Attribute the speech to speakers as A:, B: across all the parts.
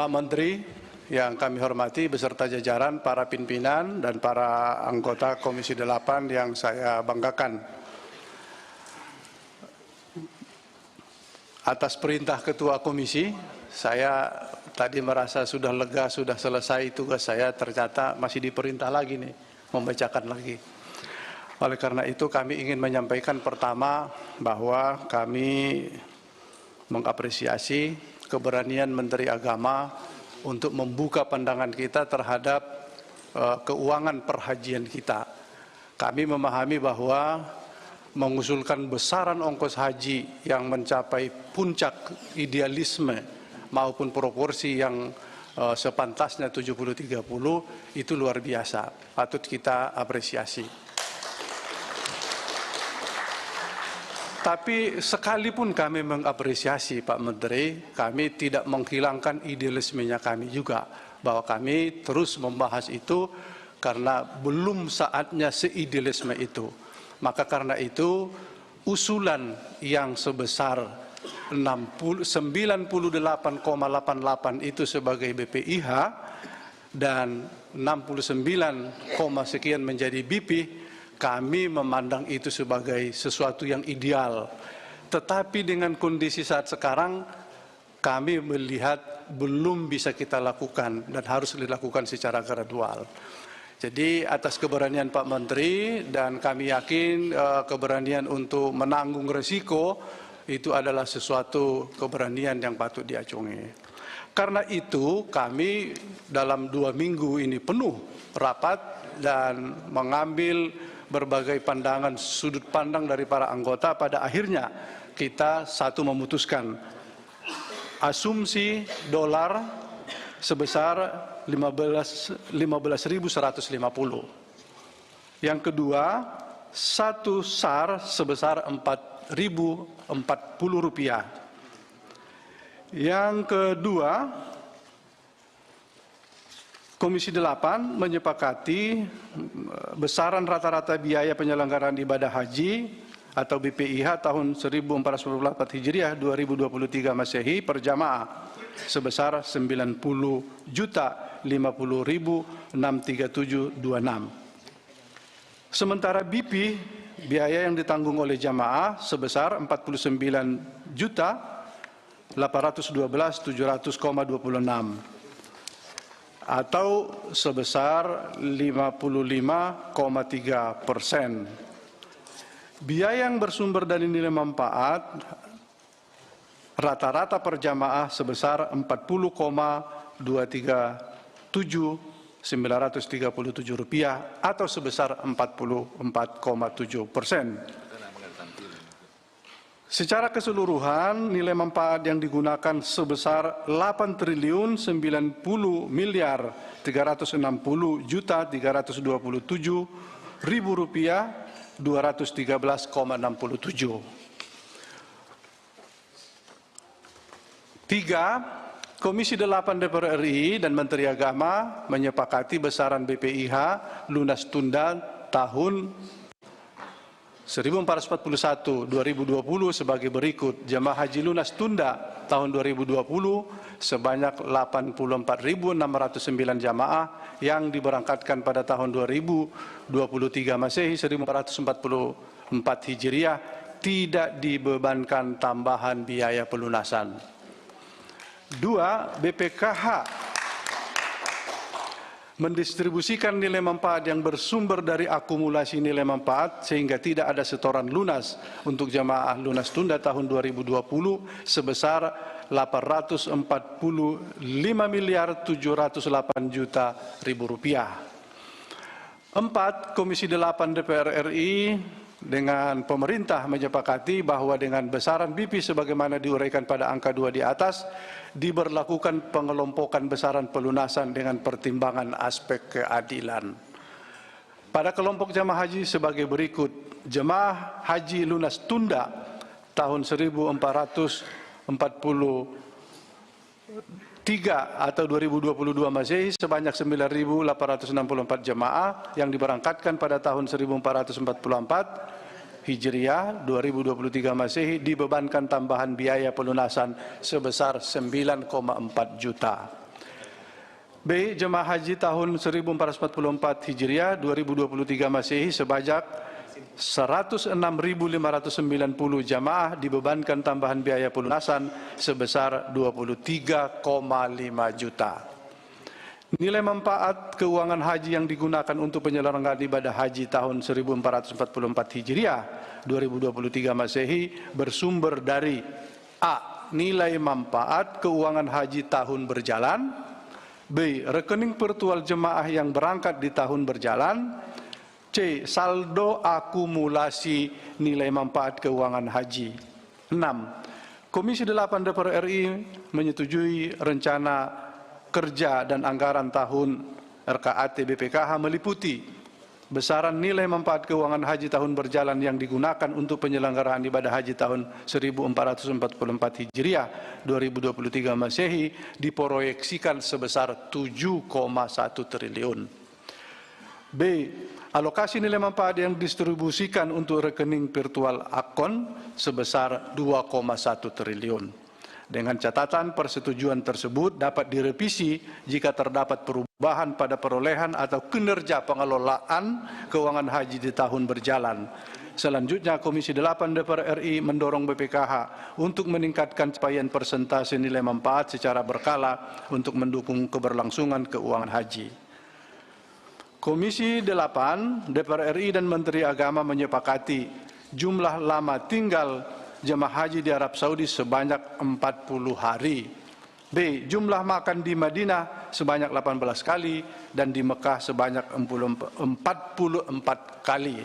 A: Pak Menteri yang kami hormati beserta jajaran, para pimpinan dan para anggota Komisi 8 yang saya banggakan. Atas perintah Ketua Komisi, saya tadi merasa sudah lega, sudah selesai tugas saya, ternyata masih diperintah lagi nih, membacakan lagi. Oleh karena itu kami ingin menyampaikan pertama bahwa kami mengapresiasi keberanian Menteri Agama untuk membuka pandangan kita terhadap keuangan perhajian kita. Kami memahami bahwa mengusulkan besaran ongkos haji yang mencapai puncak idealisme maupun proporsi yang sepantasnya 70-30 itu luar biasa, patut kita apresiasi. Tapi sekalipun kami mengapresiasi Pak Menteri, kami tidak menghilangkan idealismenya kami juga, bahwa kami terus membahas itu karena belum saatnya seidealisme itu. Maka karena itu usulan yang sebesar 98,88 itu sebagai BPIH dan 69, sekian menjadi BP, kami memandang itu sebagai sesuatu yang ideal. Tetapi dengan kondisi saat sekarang, kami melihat belum bisa kita lakukan dan harus dilakukan secara gradual. Jadi atas keberanian Pak Menteri dan kami yakin keberanian untuk menanggung risiko itu adalah sesuatu keberanian yang patut diacungi. Karena itu kami dalam 2 minggu ini penuh rapat dan mengambil berbagai pandangan, sudut pandang dari para anggota. Pada akhirnya kita memutuskan asumsi dolar sebesar 15.150. Yang kedua, 1 SAR sebesar 4.040 rupiah. Yang kedua, Komisi 8 menyepakati besaran rata-rata biaya penyelenggaraan ibadah haji atau BPIH tahun 1444 Hijriah 2023 Masehi per jamaah sebesar 90.050.63726. Sementara BP biaya yang ditanggung oleh jamaah sebesar 49.812.700,26 atau sebesar 55,3%. Biaya yang bersumber dari nilai manfaat rata-rata per jamaah sebesar 40,237.937 rupiah atau sebesar 44,7%. Secara keseluruhan nilai manfaat yang digunakan sebesar 8.990.360.327.000 rupiah 213,67. 3. Komisi 8 DPR RI dan Menteri Agama menyepakati besaran BPIH lunas tunda tahun 1441 2020 sebagai berikut. Jemaah haji lunas tunda tahun 2020 sebanyak 84.609 jamaah yang diberangkatkan pada tahun 2023 Masehi 1444 Hijriah tidak dibebankan tambahan biaya pelunasan. 2. BPKH mendistribusikan nilai manfaat yang bersumber dari akumulasi nilai manfaat sehingga tidak ada setoran lunas untuk jamaah lunas tunda tahun 2020 sebesar 845.708.000.000 rupiah. 4. Komisi 8 DPR RI dengan pemerintah menyepakati bahwa dengan besaran BP sebagaimana diuraikan pada angka 2 di atas diberlakukan pengelompokan besaran pelunasan dengan pertimbangan aspek keadilan. Pada kelompok jamaah haji sebagai berikut. Jemaah haji lunas tunda tahun 1443 atau 2022 Masehi sebanyak 9.864 jemaah yang diberangkatkan pada tahun 1444 Hijriah 2023 Masehi dibebankan tambahan biaya pelunasan sebesar 9,4 juta. B. Jemaah haji tahun 1444 Hijriah 2023 Masehi sebanyak 106.590 jamaah dibebankan tambahan biaya pelunasan sebesar 23,5 juta. Nilai manfaat keuangan haji yang digunakan untuk penyelenggaraan ibadah haji tahun 1444 Hijriah 2023 Masehi bersumber dari A. Nilai manfaat keuangan haji tahun berjalan. B. Rekening virtual jemaah yang berangkat di tahun berjalan. C. Saldo akumulasi nilai manfaat keuangan haji. 6. Komisi 8 DPR RI menyetujui rencana kerja dan anggaran tahun RKAT BPKH meliputi besaran nilai manfaat keuangan haji tahun berjalan yang digunakan untuk penyelenggaraan ibadah haji tahun 1444 Hijriah 2023 Masehi diproyeksikan sebesar 7,1 triliun. B. Alokasi nilai manfaat yang didistribusikan untuk rekening virtual akun sebesar 2,1 triliun. Dengan catatan persetujuan tersebut dapat direvisi jika terdapat perubahan pada perolehan atau kinerja pengelolaan keuangan haji di tahun berjalan. Selanjutnya, Komisi 8 DPR RI mendorong BPKH untuk meningkatkan capaian persentase nilai manfaat secara berkala untuk mendukung keberlangsungan keuangan haji. Komisi 8 DPR RI dan Menteri Agama menyepakati jumlah lama tinggal jemaah haji di Arab Saudi sebanyak 40 hari. B. Jumlah makan di Madinah sebanyak 18 kali dan di Mekah sebanyak 44 kali.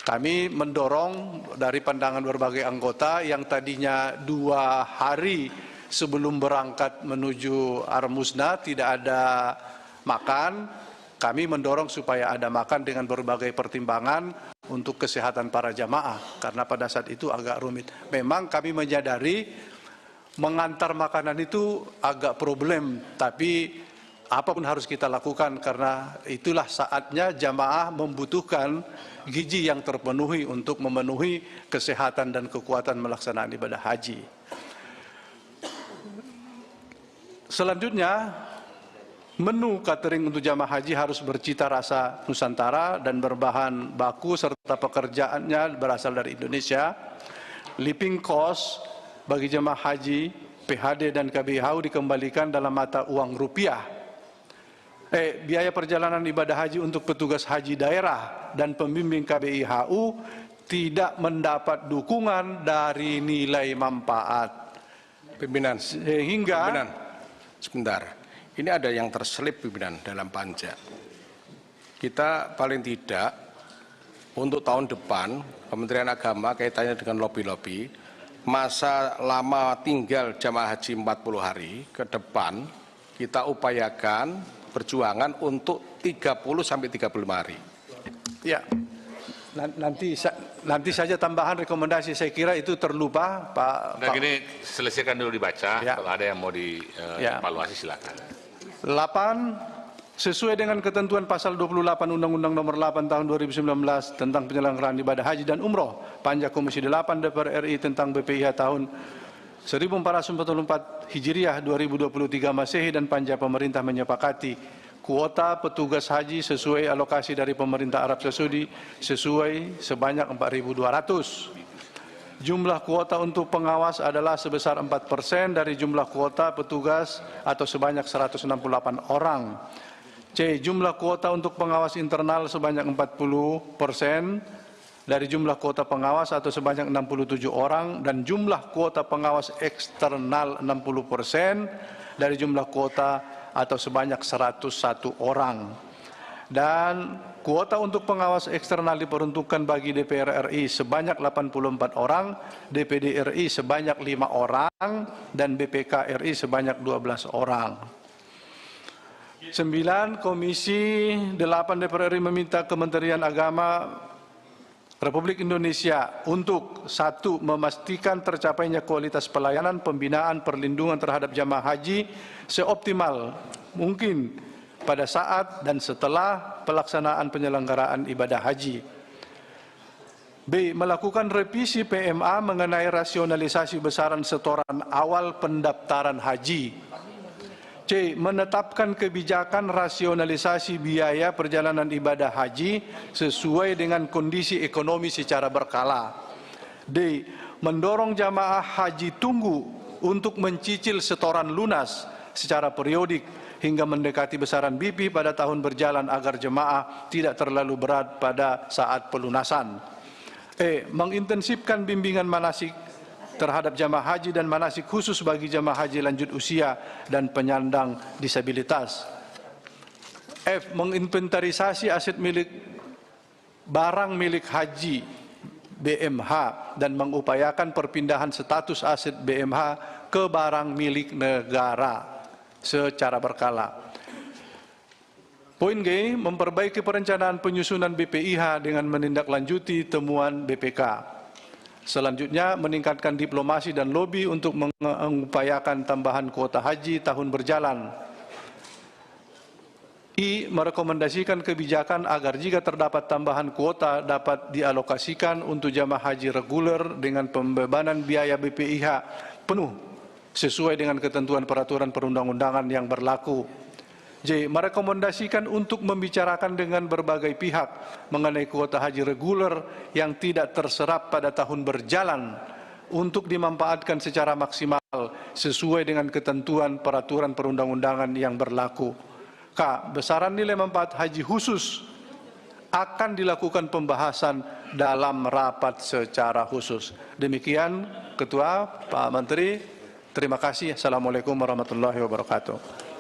A: Kami mendorong dari pandangan berbagai anggota yang tadinya 2 hari sebelum berangkat menuju Ar-Musna tidak ada makan. Kami mendorong supaya ada makan dengan berbagai pertimbangan untuk kesehatan para jamaah, karena pada saat itu agak rumit. Memang kami menyadari mengantar makanan itu agak problem, tapi apapun harus kita lakukan karena itulah saatnya jamaah membutuhkan gizi yang terpenuhi untuk memenuhi kesehatan dan kekuatan melaksanaan ibadah haji. Selanjutnya, menu catering untuk jamaah haji harus bercita rasa Nusantara dan berbahan baku serta pekerjaannya berasal dari Indonesia. Living cost bagi jamaah haji, PHD dan KBHU dikembalikan dalam mata uang rupiah. Biaya perjalanan ibadah haji untuk petugas haji daerah dan pembimbing KBIHU tidak mendapat dukungan dari nilai manfaat.
B: Pimpinan, sebentar. Ini ada yang terselip pimpinan dalam panja. Kita paling tidak untuk tahun depan Kementerian Agama kaitannya dengan lobi-lobi masa lama tinggal jamaah haji 40 hari ke depan kita upayakan perjuangan untuk 30 sampai 35 hari.
A: Ya. Nanti saja tambahan rekomendasi, saya kira itu terlupa Pak.
C: Nah, gini, selesaikan dulu dibaca, ya. Kalau ada yang mau dievaluasi silakan.
A: 8. Sesuai dengan ketentuan pasal 28 Undang-Undang Nomor 8 Tahun 2019 tentang penyelenggaraan ibadah haji dan umroh, Panja Komisi 8 DPR RI tentang BPIH tahun 1444 Hijriah 2023 Masehi dan Panja pemerintah menyepakati kuota petugas haji sesuai alokasi dari pemerintah Arab Saudi sesuai sebanyak 4.200. Jumlah kuota untuk pengawas adalah sebesar 4% dari jumlah kuota petugas atau sebanyak 168 orang. C. Jumlah kuota untuk pengawas internal sebanyak 40% dari jumlah kuota pengawas atau sebanyak 67 orang dan jumlah kuota pengawas eksternal 60% dari jumlah kuota atau sebanyak 101 orang. Dan kuota untuk pengawas eksternal diperuntukkan bagi DPR RI sebanyak 84 orang, DPD RI sebanyak 5 orang, dan BPK RI sebanyak 12 orang. 9. Komisi 8 DPR RI meminta Kementerian Agama Republik Indonesia untuk 1. Memastikan tercapainya kualitas pelayanan, pembinaan, perlindungan terhadap jamaah haji seoptimal mungkin pada saat dan setelah pelaksanaan penyelenggaraan ibadah haji. B. Melakukan revisi PMA mengenai rasionalisasi besaran setoran awal pendaftaran haji. C. Menetapkan kebijakan rasionalisasi biaya perjalanan ibadah haji sesuai dengan kondisi ekonomi secara berkala. D. Mendorong jamaah haji tunggu untuk mencicil setoran lunas secara periodik hingga mendekati besaran BP pada tahun berjalan agar jemaah tidak terlalu berat pada saat pelunasan. E. Mengintensifkan bimbingan manasik terhadap jamaah haji dan manasik khusus bagi jamaah haji lanjut usia dan penyandang disabilitas. F. Menginventarisasi aset milik barang milik haji BMH dan mengupayakan perpindahan status aset BMH ke barang milik negara secara berkala. Poin G. Memperbaiki perencanaan penyusunan BPIH dengan menindaklanjuti temuan BPK. Selanjutnya, meningkatkan diplomasi dan lobi untuk mengupayakan tambahan kuota haji tahun berjalan. I. Merekomendasikan kebijakan agar jika terdapat tambahan kuota dapat dialokasikan untuk jamaah haji reguler dengan pembebanan biaya BPIH penuh sesuai dengan ketentuan peraturan perundang-undangan yang berlaku. J. Merekomendasikan untuk membicarakan dengan berbagai pihak mengenai kuota haji reguler yang tidak terserap pada tahun berjalan untuk dimanfaatkan secara maksimal sesuai dengan ketentuan peraturan perundang-undangan yang berlaku. K. Besaran nilai manfaat haji khusus akan dilakukan pembahasan dalam rapat secara khusus. Demikian Ketua, Pak Menteri. Terima kasih. Assalamualaikum warahmatullahi wabarakatuh.